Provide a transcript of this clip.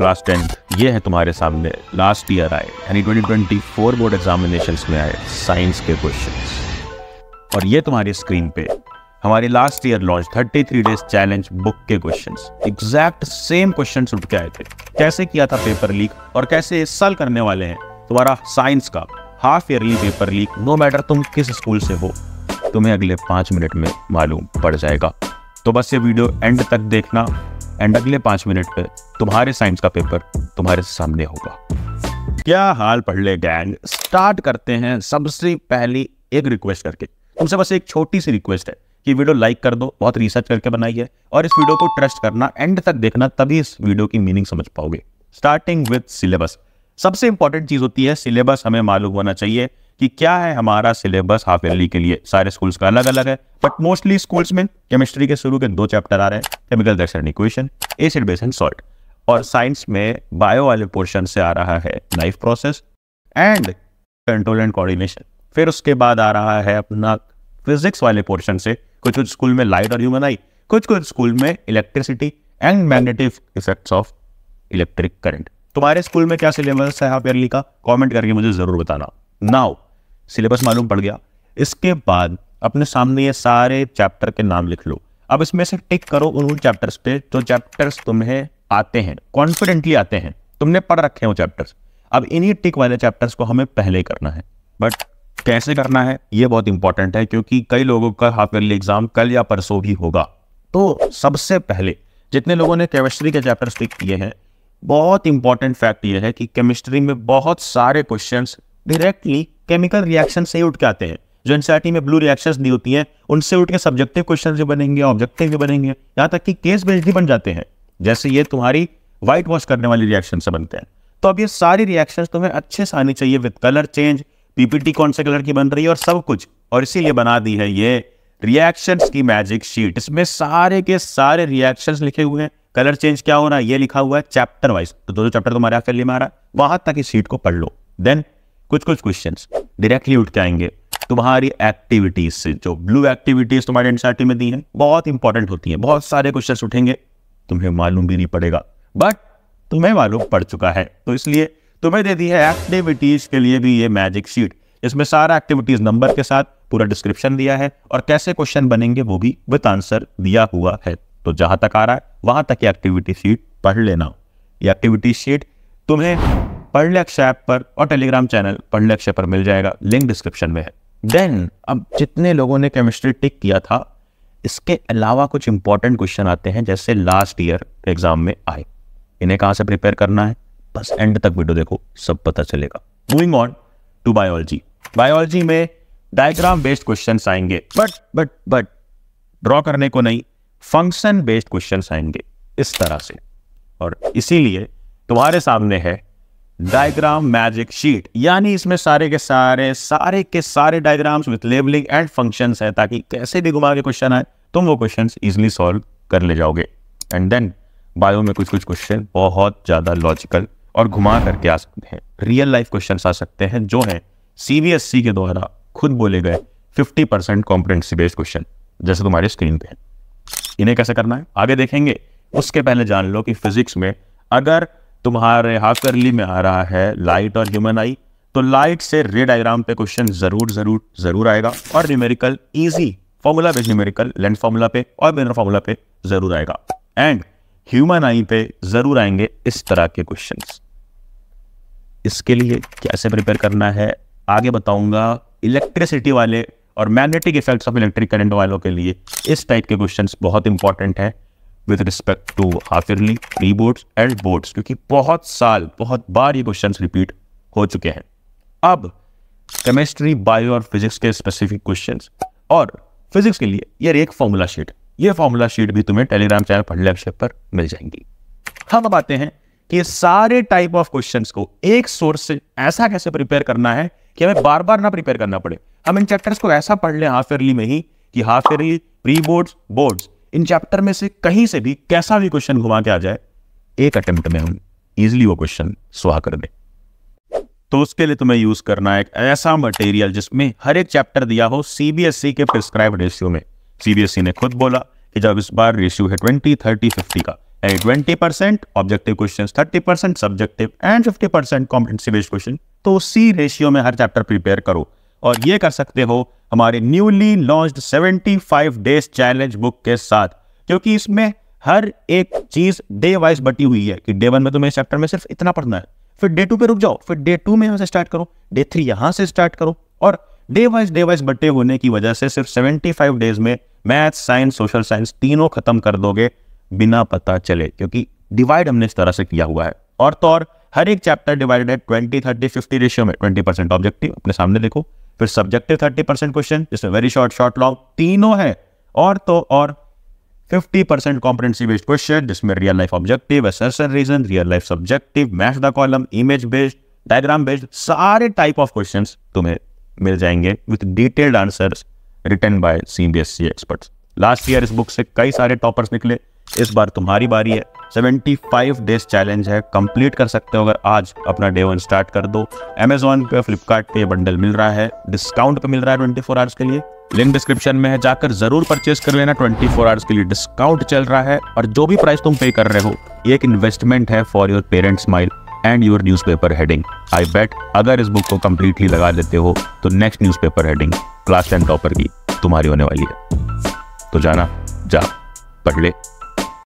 Class 10th, ये है तुम्हारे सामने लास्ट ईयर आए यानी 2024 बोर्ड एग्जामिनेशंस में आए साइंस के क्वेश्चंस। और ये तुम्हारी स्क्रीन पे हमारी last year launch 33 days challenge book के क्वेश्चंस, एग्जैक्ट सेम क्वेश्चंस उठ के आए थे। कैसे किया था पेपर लीक और कैसे इस साल करने वाले हैं तुम्हारा साइंस का half yearly paper leak, no matter तुम किस स्कूल से हो, तुम्हें अगले 5 मिनट में मालूम पड़ जाएगा। तो बस ये वीडियो एंड तक देखना एंड अगले 5 मिनट पे तुम्हारे साइंस का पेपर तुम्हारे सामने होगा। क्या हाल पढ़ ले गैंग, स्टार्ट करते हैं सबसे पहली एक रिक्वेस्ट करके। तुमसे बस एक छोटी सी रिक्वेस्ट है कि वीडियो लाइक कर दो, बहुत रिसर्च करके बनाई है, और इस वीडियो को ट्रस्ट करना, एंड तक देखना, तभी इस वीडियो की मीनिंग समझ पाओगे। Starting with syllabus. सबसे इंपॉर्टेंट चीज होती है सिलेबस। हमें मालूम होना चाहिए कि क्या है हमारा सिलेबस हाफ ईयरली के लिए। सारे स्कूल्स का अलग अलग है, बट मोस्टली स्कूल्स में केमिस्ट्री के शुरू के 2 चैप्टर आ रहे हैं, chemical reaction and equation, acid base and salt. और साइंस में बायो वाले पोर्शन से आ रहा है life process and control and coordination. फिर उसके बाद आ रहा है अपना फिजिक्स वाले पोर्शन से कुछ स्कूल में लाइट और ह्यूमन आई, कुछ स्कूल में electricity and magnetic effects of electric current. तुम्हारे स्कूल में क्या सिलेबस है हाफ ईयरली का, कमेंट करके मुझे जरूर बताना। नाउ सिलेबस मालूम पड़ गया, इसके बाद अपने सामने ये सारे चैप्टर के नाम लिख लो। अब इसमें से टिक करो उन चैप्टर्स पे जो चैप्टर्स तुम्हें आते हैं, कॉन्फिडेंटली आते हैं, तुमने पढ़ रखे हो चैप्टर्स। अब इन्हीं टिक वाले चैप्टर्स को हमें पहले करना है, बट कैसे करना है ये बहुत इंपॉर्टेंट है, क्योंकि कई लोगों का हाफ ईयरली एग्जाम कल या परसों भी होगा। तो सबसे पहले जितने लोगों ने केमिस्ट्री के चैप्टर्स टिक किए हैं, बहुत इंपॉर्टेंट फैक्ट ये है कि केमिस्ट्री में बहुत सारे क्वेश्चंस डायरेक्टली केमिकल रिएक्शन से ही उठ के आते हैं। जो एनसीईआरटी में ब्लू रिएक्शंस दी होती हैं, उनसे उठ के सब्जेक्टिव क्वेश्चंस भी बनेंगे, ऑब्जेक्टिव भी बनेंगे, यहाँ तक कि केस बेस्ड भी बन जाते हैं, जैसे ये तुम्हारी व्हाइट वॉश करने वाली रिएक्शन से बनते हैं। तो अब ये सारी रिएक्शंस तुम्हें अच्छे से आनी चाहिए विद कलर चेंज, पीपीटी कौन से कलर की बन रही है और सब कुछ। और इसीलिए बना दी है ये रिएक्शंस की मैजिक शीट। इसमें सारे के सारे रिएक्शंस लिखे हुए हैं, कलर चेंज क्या हो रहा है ये लिखा हुआ है चैप्टर वाइज। तो 2 चैप्टर तुम्हारे हाफ ईयरली में आ रहा है, वहां तक इस शीट को पढ़ लो। देन कुछ क्वेश्चंस डायरेक्टली उठ के आएंगे तुम्हारी एक्टिविटीज से। जो ब्लू एक्टिविटीज तुम्हारे एनसीईआरटी में दी हैं बहुत इंपॉर्टेंट होती हैं, बहुत सारे क्वेश्चंस उठेंगे, तुम्हें मालूम भी नहीं पड़ेगा, बट तुम्हें मालूम पड़ चुका है। तो इसलिए तुम्हें दे दी है एक्टिविटीज के लिए भी ये मैजिक शीट। इसमें सारा एक्टिविटीज नंबर के साथ पूरा डिस्क्रिप्शन दिया है और कैसे क्वेश्चन बनेंगे वो भी विद आंसर दिया हुआ है। तो जहां तक आ रहा है वहां तक ये एक्टिविटी शीट पढ़ लेना। ये एक्टिविटी शीट तुम्हें पढ़ ले अक्षय ऐप पर और टेलीग्राम चैनल पढ़ ले अक्षय पर मिल जाएगा, लिंक डिस्क्रिप्शन में है। देन अब जितने लोगों ने केमिस्ट्री टिक किया था, इसके अलावा कुछ इंपॉर्टेंट क्वेश्चन आते हैं जैसे लास्ट ईयर एग्जाम में आए। इन्हें कहां से प्रिपेयर करना है बस एंड तक वीडियो देखो, सब पता चलेगा। Moving on to biology. Biology में डायग्राम बेस्ड क्वेश्चंस आएंगे, बट ड्रॉ करने को नहीं, फंक्शन बेस्ड क्वेश्चंस आएंगे इस तरह से। और इसीलिए तुम्हारे सामने है डायग्राम मैजिक शीट, यानी इसमें सारे के सारे diagrams with labelling and functions है, ताकि कैसे भी घुमा के क्वेश्चन आए तुम वो क्वेश्चंस इजीली सॉल्व कर ले जाओगे। एंड देन बायो में कुछ क्वेश्चन बहुत ज्यादा लॉजिकल और घुमा करके आ सकते हैं, रियल लाइफ क्वेश्चंस आ सकते हैं, जो है सीबीएसई के द्वारा खुद बोले गए 50% कॉम्पिटेंसी बेस्ड क्वेश्चन, जैसे तुम्हारे स्क्रीन पे है। इन्हें कैसे करना है आगे देखेंगे। उसके पहले जान लो कि फिजिक्स में अगर तुम्हारे हाफ ईयरली में आ रहा है लाइट और ह्यूमन आई, तो लाइट से रे डायग्राम पे क्वेश्चन जरूर आएगा, और numerical easy formula based numerical length formula पे और बिनर फॉर्मूला पे जरूर आएगा। एंड ह्यूमन आई पे जरूर आएंगे इस तरह के क्वेश्चंस। इसके लिए कैसे प्रिपेयर करना है आगे बताऊंगा। इलेक्ट्रिसिटी वाले और magnetic effects of electric current वालों के लिए इस टाइप के क्वेश्चंस बहुत इंपॉर्टेंट है with respect to half yearly, pre boards and boards, क्योंकि बहुत बार ये क्वेश्चंस रिपीट हो चुके हैं। अब केमिस्ट्री, बायो और फिजिक्स के स्पेसिफिक क्वेश्चंस, और फिजिक्स के लिए ये एक फॉर्मूला शीट, ये फॉर्मूला शीट भी तुम्हें टेलीग्राम चैनल पढ़ ले अक्षय पर मिल जाएंगी। हम अब आते हैं कि ये सारे टाइप ऑफ क्वेश्चंस को एक सोर्स से ऐसा कैसे प्रिपेयर करना है कि हमें बार बार ना प्रिपेयर करना पड़े। हम इन चैप्टर्स को ऐसा पढ़ लें हाफ ईयरली में ही कि half yearly, pre boards, boards, in chapter में से कहीं से भी कैसा भी क्वेश्चन घुमा के आ जाए, एक अटेम्प्ट में हम इजीली वो क्वेश्चन स्वाहा कर दें। तो उसके लिए तुम्हें यूज करना है एक ऐसा मटेरियल जिसमें हर एक चैप्टर दिया हो सीबीएसई के प्रिस्क्राइब रेशियो में। सीबीएसई ने खुद बोला कि जब इस बार रेशियो है 20, 30, 50 का, यानी 20% objective question, 30% subjective and 50% competency based question. तो उसी रेशियो में हर चैप्टर प्रिपेयर करो और ये कर सकते हो हमारे newly launched 75 days challenge book के साथ, क्योंकि इसमें हर एक चीज डे वाइज बटी हुई है कि डे 1 में तुम्हें इस चैप्टर में सिर्फ इतना पढ़ना है, फिर डे 2 पे रुक जाओ, फिर डे 2 में यहां से स्टार्ट करो, डे 3 यहां से स्टार्ट करो। और डे वाइज बटे होने की वजह से सिर्फ 75 डेज में मैथ, साइंस, सोशल साइंस तीनों खत्म कर दोगे बिना पता चले, क्योंकि डिवाइड हमने इस तरह से किया हुआ है। और तो और हर एक चैप्टर डिवाइडेड है 20, 30, 50 रेशियो में। 20% ऑब्जेक्टिव अपने सामने देखो, फिर सब्जेक्टिव 30% क्वेश्चन जिसमें वेरी शॉर्ट लॉन्ग तीनों है, और तो और 50% कॉम्पिटेंसी बेस्ड क्वेश्चन जिसमें real life objective, assertion reason, real life subjective, match the column, image based, diagram based, सारे टाइप ऑफ क्वेश्चंस तुम्हें मिल जाएंगे with detailed answers written by CBSE experts. Last year इस बुक से कई सारे toppers निकले, इस बार तुम्हारी बारी है। 75 डेज चैलेंज है, कंप्लीट कर सकते हो अगर आज अपना डे 1 स्टार्ट कर दो। Amazon पे, फ्लिपकार्ट पे बंडल मिल रहा है, डिस्काउंट पे मिल रहा है 24 आवर्स के लिए, लिंक डिस्क्रिप्शन में है, जाकर जरूर परचेज कर लेना। 24 आवर्स के लिए डिस्काउंट चल रहा है और जो भी प्राइस तुम पे कर रहे हो ये एक इन्वेस्टमेंट है for your parents smile and your newspaper heading. I bet अगर इस बुक को कंप्लीटली लगा लेते हो तो next newspaper heading class 10 topper की तुम्हारी होने वाली है। तो जाना, जा पढ़ ले।